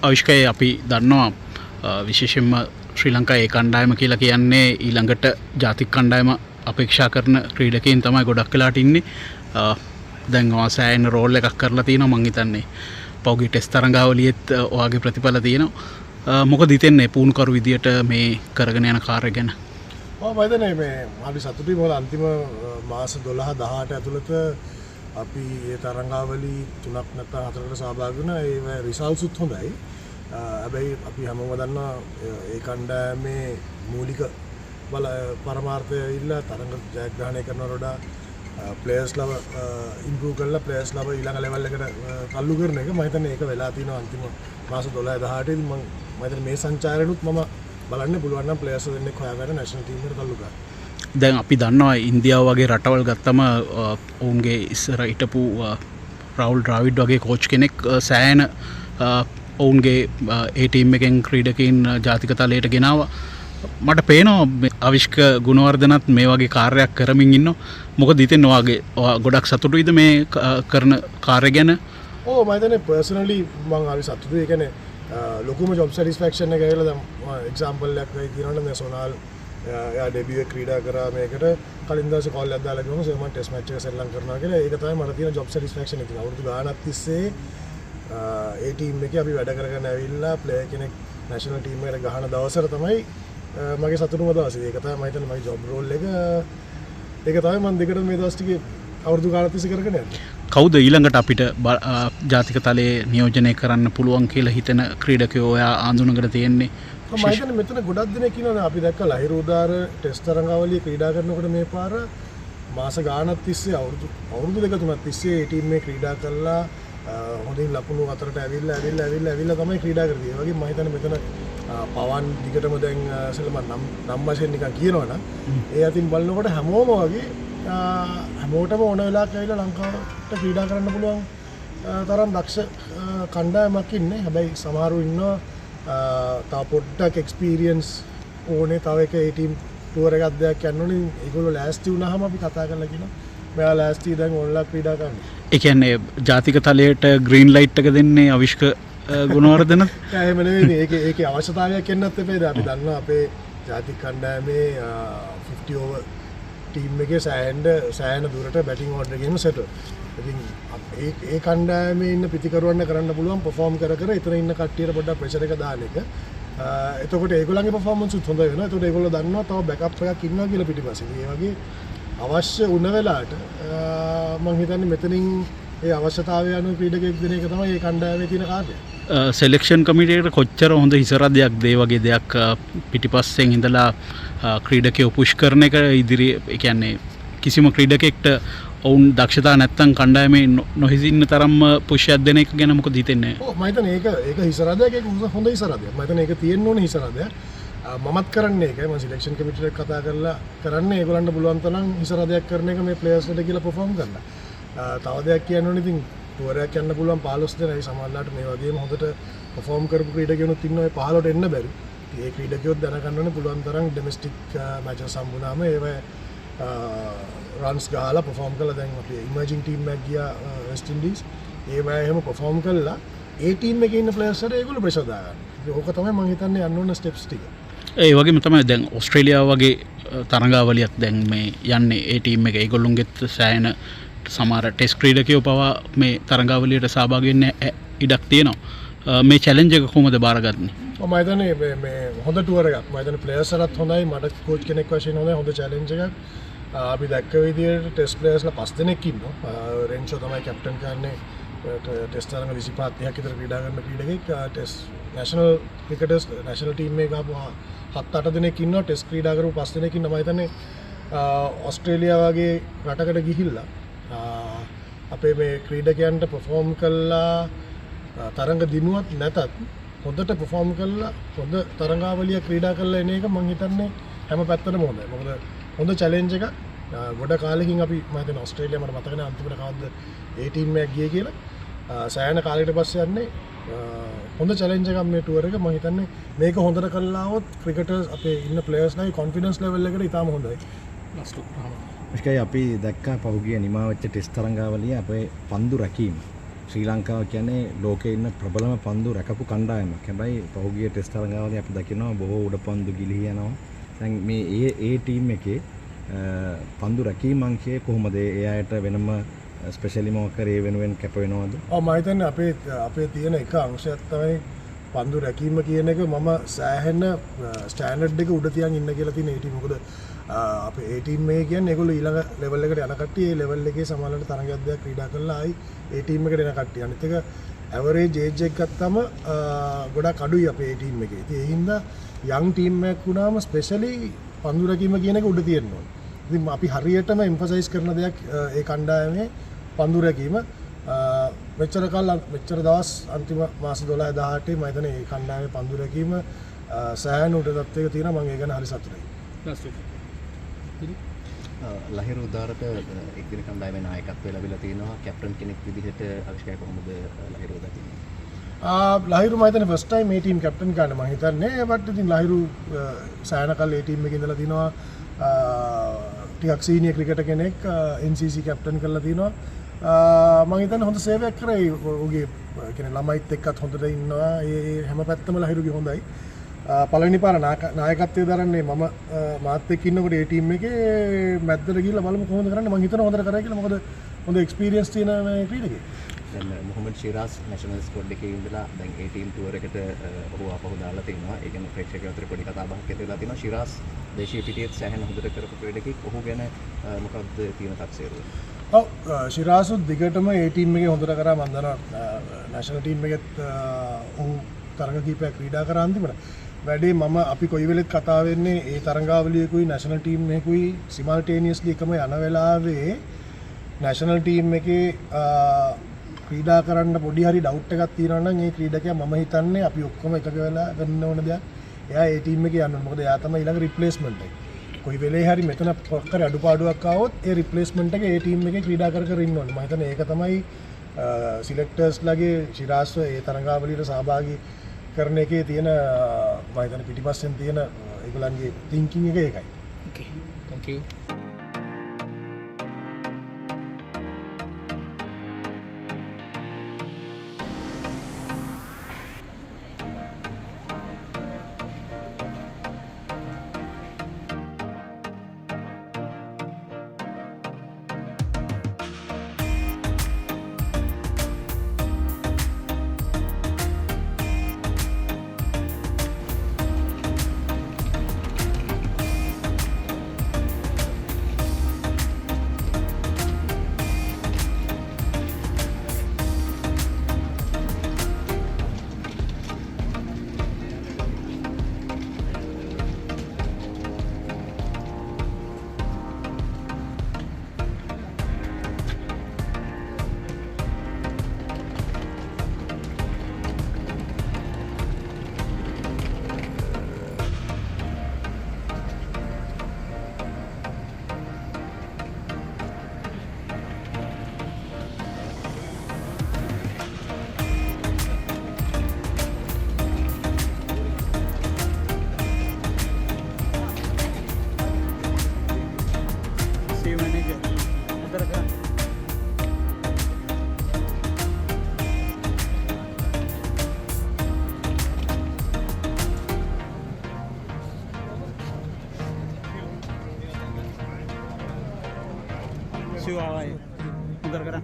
අවිෂ්කයේ අපි දන්නවා විශේෂයෙන්ම ශ්‍රී ලංකා ඒ කණ්ඩායම කියලා කියන්නේ ඊළඟට ජාතික කණ්ඩායම අපේක්ෂා කරන ක්‍රීඩකයන් තමයි ගොඩක් වෙලාට ඉන්නේ. දැන් ඔයාසෑයන රෝල් එකක් කරලා තියෙනවා මං හිතන්නේ. පෞගේ ටෙස්ට් තරඟාවලියෙත් ඔයාගේ ප්‍රතිඵල තියෙනවා. මොකද හිතෙන්නේ පුහුණුකරු විදියට මේ කරගෙන යන කාර්ය ගැන? මම හිතන්නේ මේ අපි සතුටුයි මොකද අන්තිම මාස 12 18 ඇතුළත අපි ඒ තරඟාවලි 3ක් නැත්නම් 4කට සහභාගී වුණා. ඒ රිසල්ට්ස් උත් හොඳයි. හැබැයි අපි හැමෝම දන්නවා ඒ කණ්ඩායමේ මූලික බල පරමාර්ථය ඉල්ල තරඟ ජයග්‍රහණය කරනවට වඩා ප්ලේයර්ස්ලව ඉම්ප්‍රූව් කරලා ප්ලේයර්ස්ලව ඊළඟ ලෙවල් එකට තල්ලු කරන එක මම හිතන්නේ ඒක වෙලා තියෙනවා අන්තිම මාස 12 18 දී මම හිතන්නේ මේ සංචාරණුත් මම බලන්න පුළුවන් නම් ප්ලේයර්ස් දෙන්නෙක් හොයාගන්න නැෂනල් ටීම් එකට තල්ලු කරන්න. දැන් අපි දන්නවා ඉන්දියාව වගේ රටවල් ගත්තම ඔවුන්ගේ ඉස්සර හිටපු රාහුල් ද්‍රාවිඩ් වගේ කෝච් කෙනෙක් සෑහෙන ඔවුන්ගේ ඒ ටීම් එකෙන් ක්‍රීඩකයින් ජාතික තලයට ගෙනාවා. මට පේනවා අවිෂ්ක ගුණවර්ධනත් මේ වගේ කාර්යයක් කරමින් ඉන්නවා. මොකද හිතෙන්නේ ඔයාගේ ගොඩක් සතුටුයිද මේ කරන කාර්ය ගැන? ඔව් මම හිතන්නේ පර්සනලි මම හරි සතුටුයි. ඒ කියන්නේ ලොකුම ජොබ් සැටිස්ෆැක්ෂන් එක ඇවිල්ලා දැන් එක්සැම්පල් එකක් වෙයි කියනවනේ මේ සොනාල් එයා ඩෙබියු එක ක්‍රීඩා කරා මේකට කලින් දවසේ කෝල් එකක් දාලා ගිහම සෙමන් ටෙස්ට් මැච් එක සෙල්ලම් කරනවා කියලා ඒක තමයි මට තියෙන ජොබ් සැටිස්ෆැක්ෂන් එක. අවුරුදු ගාණක් තිස්සේ ඒ ටීම් එකේ අපි වැඩ කරගෙන ඇවිල්ලා ප්ලේයර් කෙනෙක් නැෂනල් ටීම් එකට ගහන දවසට තමයි මගේ සතුටුම දවසේ. ඒක තමයි මම හිතන්නේ මගේ ජොබ් රෝල් එක. ඒක තමයි මම දෙකට මේ දවස් ටිකේ අවුරුදු ගාණක් තිස්සේ කරගෙන යන්නේ. කවුද ඊළඟට අපිට ජාතික තලයේ නියෝජනය කරන්න පුළුවන් කියලා හිතන ක්‍රීඩකයෝ ඔයා ආඳුනකට තියෙන්නේ? මම හිතන්නේ මෙතන ගොඩක් දෙනෙක් ඉන්නවා. අපි දැක්ක ලහිරු උදාර ටෙස්ට් තරඟාවලිය ක්‍රීඩා කරනකොට මේ පාර මාස ගාණක් තිස්සේ අවුරුදු දෙක තුනක් තිස්සේ ඒ ටීම් එකේ ක්‍රීඩා කරලා හොඳින් ලකුණු අතරට ඇවිල්ලා තමයි ක්‍රීඩා කරන්නේ. ඒ වගේ මම හිතන්නේ මෙතන පවන් දිගටම දැන් සෙල්ලම නම් වශයෙන් නිකන් කියනවනම් ඒ අතින් බලනකොට හැමෝම වගේ හැමෝටම ඕන වෙලාවක ඇවිල්ලා ලංකාවට ක්‍රීඩා කරන්න පුළුවන් තරම් දක්ෂ කණ්ඩායමක් ඉන්නේ. හැබැයි සමහරු ඉන්නවා තව පොඩ්ඩක් එක්ස්පීරියන්ස් ඕනේ. තව එක ඒ ටීම් ටුවර් එකක් දෙයක් යන්න ඕනේ. ඒගොල්ලෝ ලෑස්ති වුණාම අපි කතා කරලා කියනවා මෙයා ලෑස්ති දැන් ඕන්ලා ක්‍රීඩා කරන්න. ඒ කියන්නේ ජාතික තලයට ග්‍රීන් ලයිට් එක දෙන්නේ අවිෂ්ක ගුණවර්ධන? එහෙම නෙවෙයි. ඒකේ අවශ්‍යතාවයක් එන්නත් එපේද? අපි දන්නවා අපේ ජාතික කණ්ඩායමේ 50 ඕවර් ටීම් එකේ සෑහෙන දුරට බැටිං ඕඩර් එකේම සෙටල්. ඉතින් ඒ කණ්ඩායමේ ඉන්න පිටිකරුවන්ට කරන්න පුළුවන් පර්ෆෝම් කර එතන ඉන්න කට්ටියට පොඩ්ඩක් ප්‍රෙෂර් එක දාන එක. එතකොට ඒගොල්ලන්ගේ පර්ෆෝමන්ස් උත් හොඳ වෙනවා. එතකොට ඒගොල්ලෝ දන්නවා තව බෑකප් එකක් ඉන්නවා කියලා පිටිපස්සේ. ඒ වගේ අවශ්‍ය වුණ වෙලාවට මම හිතන්නේ මෙතනින් ඒ අවශ්‍යතාවය අනුව ක්‍රීඩකයෙක් දෙන එක තමයි මේ කණ්ඩායමේ තියෙන කාර්යය. සෙලෙක්ෂන් කමිටියකට කොච්චර හොඳ හිසරදයක් දේ වගේ දෙයක් පිටිපස්සෙන් ඉඳලා ක්‍රීඩකයෝ පුෂ් කරන එක ඉදිරියේ ඒ කියන්නේ කිසිම ක්‍රීඩකෙක්ට ඔවුන් දක්ෂතා නැත්තම් කණ්ඩායමේ නොහිසින්න තරම්ම පුෂ්යක් දෙන එක ගැන මොකද හිතෙන්නේ? ඔව් මම හිතන්නේ ඒක හිසරදයක්. ඒක හොඳ හිසරදයක්. මම හිතන්නේ ඒක තියෙන්න ඕනේ හිසරදයක්. මමත් කරන්නේ ඒකයි. මම සිලෙක්ෂන් කමිටියට කතා කරලා කරන්නේ ඒගොල්ලන්ට පුළුවන් තරම් හිසරදයක් කරන එක මේ ප්ලේයර්ස්ලට කියලා පර්ෆෝම් කරන්න. තව දෙයක් කියන්න ඕනේ ඉතින් ටුවර් එකක් යන්න පුළුවන් 15 දෙනයි සමහරලාට මේ වගේම හොඳට පර්ෆෝම් කරපු ක්‍රීඩකයන්ුත් ඉන්නවා. ඒ 15ට එන්න බැරි. ඒ ක්‍රීඩකයෝ දැනගන්න ඕනේ පුළුවන් තරම් ඩොමෙස්ටික් මැචස් හම්බුනාම ඒවා රන්ස් ගහලා පර්ෆෝම් කළා. දැන් අපි ඉමර්ජින් ටීම් එකක් ගියා වෙස්ට් ඉන්ඩීස්. ඒවා එහෙම පර්ෆෝම් කළා ඒ ටීම් එකේ ඉන්න ප්ලේයර්ස්ලට ඒගොල්ලෝ ප්‍රෙෂර් දාගන්න. ඕක තමයි මම හිතන්නේ යන්න ඕන ස්ටෙප්ස් ටික. ඒ වගේම තමයි දැන් ඕස්ට්‍රේලියාව වගේ තරඟාවලියක් දැන් මේ යන්නේ ඒ ටීම් එක. ඒගොල්ලොන්ගෙත් සෑහෙන සමහර ටෙස්ට් ක්‍රීඩකයෝ පවා මේ තරඟාවලියට සහභාගී වෙන්න ඉඩක් තියෙනවා. මේ චැලෙන්ජ් එක කොහොමද බාරගන්නේ? මම හිතන්නේ මේ හොඳ ටුවර් එකක්. මම හිතන්නේ ප්ලේයර්ස්ලත් හොඳයි. මට කෝච් කෙනෙක් වශයෙන් හොඳ චැලෙන්ජ් එකක්. අපි දැක්ක විදිහට ටෙස්ට් ප්ලේයර්ස්ලා 5 දෙනෙක් ඉන්නවා. රෙන්ෂෝ තමයි කැප්ටන් කරන්නේ. ටෙස්ට් තරඟ 25 30ක් විතර ක්‍රීඩා කරන ක්‍රීඩකෙක්. ටෙස්ට් නැෂනල් ක්‍රිකටර්ස් නැෂනල් ටීම් එකේ ගාපු 7-8 දෙනෙක් ඉන්නවා. ටෙස්ට් ක්‍රීඩා කරපු 5 දෙනෙක් ඉන්නවා. මම හිතන්නේ ඕස්ට්‍රේලියාව වගේ රටකට ගිහිල්ලා අපේ මේ ක්‍රීඩකයන්ට පර්ෆෝම් කළා තරඟ දිනුවත් නැතත් හොඳට පර්ෆෝම් කළා හොඳ තරඟාවලිය ක්‍රීඩා කළා එන එක මම හිතන්නේ හැම පැත්තටම හොඳයි. මොකද හොඳ චැලෙන්ජ් එකක්. ගොඩ කාලෙකින් අපි මම හිතන්නේ ඕස්ට්‍රේලියාව මට මතක නැහැ අන්තිමට කවද්ද ඒ ටීම් එකක් ගියේ කියලා. සෑහෙන කාලයකට පස්සේ යන්නේ හොඳ චැලෙන්ජ් එකක් මේ ටුවර් එක. මම හිතන්නේ මේක හොඳට කළා આવොත් ක්‍රිකටර්ස් අපේ ඉන්න ප්ලේයර්ස්ලාගේ කොන්ෆිඩන්ස් ලෙවල් එකට ඉතාම හොඳයි. අපි දැක්කා පහුගිය නිමාවෙච්ච ටෙස්ට් තරඟාවලිය අපේ පන්දු රැකීම ශ්‍රී ලංකාව කියන්නේ ලෝකයේ ඉන්න ප්‍රබලම පන්දු රැකපු කණ්ඩායමක්. හැබැයි පහුගිය ටෙස්ට් තරඟාවලදී අපි දකිනවා බොහෝ උඩ පන්දු ගිලිහී යනවා. දැන් මේ ඒ ටීම් එකේ පන්දු රැකීම් අංකය කොහොමද? ඒ අයට වෙනම ස්පෙෂලි මොකක් කරේ වෙනුවෙන් කැප වෙනවද? මම හිතන්නේ අපේ තියෙන එක අංශයක් තමයි පන්දු රැකීම කියන එක. මම සෑහෙන ස්ටෑන්ඩඩ් එක උඩ තියන් ඉන්න කියලා තියෙන ඒ ටීම්. මොකද අපේ ඒ ටීම් එක කියන්නේ ඒගොල්ලෝ ඊළඟ ලෙවල් එකට යන කට්ටිය ඒ ලෙවල් එකේ සමානලට තරගයක් දෙයක් ක්‍රීඩා කරලා ආයි ඒ ටීම් එකට එන කට්ටිය. අනිත් එක ඇවරේජ් ඒජ් එක ගත්තම ගොඩක් අඩුයි අපේ ඒ ටීම් එකේ. ඉතින් ඒ හින්දා යං ටීම් එකක් වුණාම ස්පෙෂලි පන්දු රැකීම කියන එක උඩ තියෙන්න ඕනේ. ඉතින් අපි හරියටම එම්ෆසයිස් කරන දෙයක් ඒ කණ්ඩායමේ පන්දු රැකීම. මෙච්චර දවස් අන්තිම මාස 12 18 මම හිතන්නේ මේ කණ්ඩායමේ පන්දු රැකීම සෑහෙන උඩ තත්ත්වයක තියෙනවා. මම ඒ ගැන හරි සතුටුයි. ලහිරු උදාරට එක්දින කණ්ඩායමේ නායකත්වය ලැබිලා තිනවා. කැප්ටන් කෙනෙක් විදිහට අවිෂ්කය කොහොමද ලහිරු දකින්නේ? ලහිරු මම හිතන්නේ ෆස්ට් ටයිම් මේ ටීම් කැප්ටන් ගන්න මම හිතන්නේ. බට් ඉතින් ලහිරු සෑහෙන කල් ඒ ටීම් එකේ ඉඳලා තිනවා. ටිකක් සීනියර් ක්‍රිකටර් කෙනෙක් NCC කැප්ටන් කරලා තිනවා. මම හිතන්නේ හොඳ සේවයක් කරයි. ඔහුගේ කියන්නේ ළමයිත් එක්කත් හොඳට ඉන්නවා. ඒ හැම පැත්තම ලහිරුගේ හොඳයි. පළවෙනි පාර නායකත්වය දරන්නේ මම මාත් එක්ක ඉන්නකොට ඒ ටීම් එකේ මැද්දට ගිහිල්ලා බලමු කොහොමද කරන්නේ. මම හිතනවා හොඳට කරයි කියලා. මොකද හොඳ එක්ස්පීරියන්ස් තියෙන මේ ක්‍රීඩකයෙක්. දැන් මොහමඩ් ශිරාස් නැෂනල් ස්ක්වොඩ් එකේ ඉඳලා දැන් ඒ ටීම් ටුවර් එකට ඔහු ආපහු දාලා තිනවා. ඒ කියන්නේ ප්‍රේක්ෂකයෝ අතර පොඩි කතා බහක් ඇති වෙලා තිනවා. ශිරාස් දේශීය පිටියේත් සෑහෙන හොඳට කරපු ක්‍රීඩකයෙක්. ඔහු ගැන මොකක්ද තියෙන තක්සේරුව? ඔව් ශිරාසුත් දිගටම ඒ ටීම් එකේ හොඳට කරා. මම දන්නවා නැෂනල් ටීම් එකෙත් ඔහු තරඟ කීපයක් ක්‍රීඩා කරා අන්තිමට. වැඩේ මම අපි කොයි වෙලෙත් කතා වෙන්නේ ඒ තරඟාවලියකුයි නැෂනල් ටීම් එකකුයි සිමල්ටේනියස්ලි එකම යන වෙලාවේ නැෂනල් ටීම් එකේ ක්‍රීඩා කරන්න පොඩි හරි ඩවුට් එකක් තියෙනවා නම් ඒ ක්‍රීඩකයා මම හිතන්නේ අපි ඔක්කොම එකක වෙලා ගන්න ඕන දෙයක් එයා ඒ ටීම් එකේ යන්න ඕන. මොකද එයා තමයි ඊළඟ රිප්ලේස්මන්ට් එක. කොයි වෙලේ හරි මෙතන පොක්කර අඩුපාඩුවක් ආවොත් ඒ රිප්ලේස්මන්ට් එක ඒ ටීම් එකේ ක්‍රීඩා කර ඉන්න ඕනේ. මම හිතන්නේ ඒක තමයි සිලෙක්ටර්ස්ලාගේ ශිරාස්ව ඒ තරඟාවලියට සහභාගී කරන එකේ තියෙන මම හිතන්නේ පිටිපස්සෙන් තියෙන ඒගොල්ලන්ගේ තින්කින් එක ඒකයි. Okay, thank you. शिव आवा है उधर करा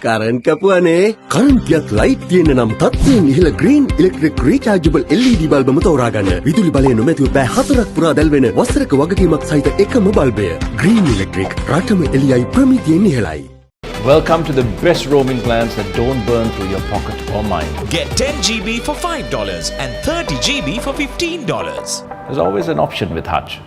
කරන්ට් කැපුවනේ. කරන්ටියත් ලයිට් තියෙන නම් තත්ත්වයෙන් ඉහළ ග්‍රීන් ඉලෙක්ට්‍රික් රීචාර්ජබල් LED බල්බම තෝරාගන්න. විදුලි බලය නොමැතිව පැය 4ක් පුරා දැල්වෙන වසරක වගකීමක් සහිත එකම බල්බය. ග්‍රීන් ඉලෙක්ට්‍රික් රටම එළියයි ප්‍රමිතියෙන් ඉහළයි. Welcome to the best roaming plans that don't burn through your pocket or mind. Get 10 GB for $5 and 30 GB for $15. There's always an option with Hutch.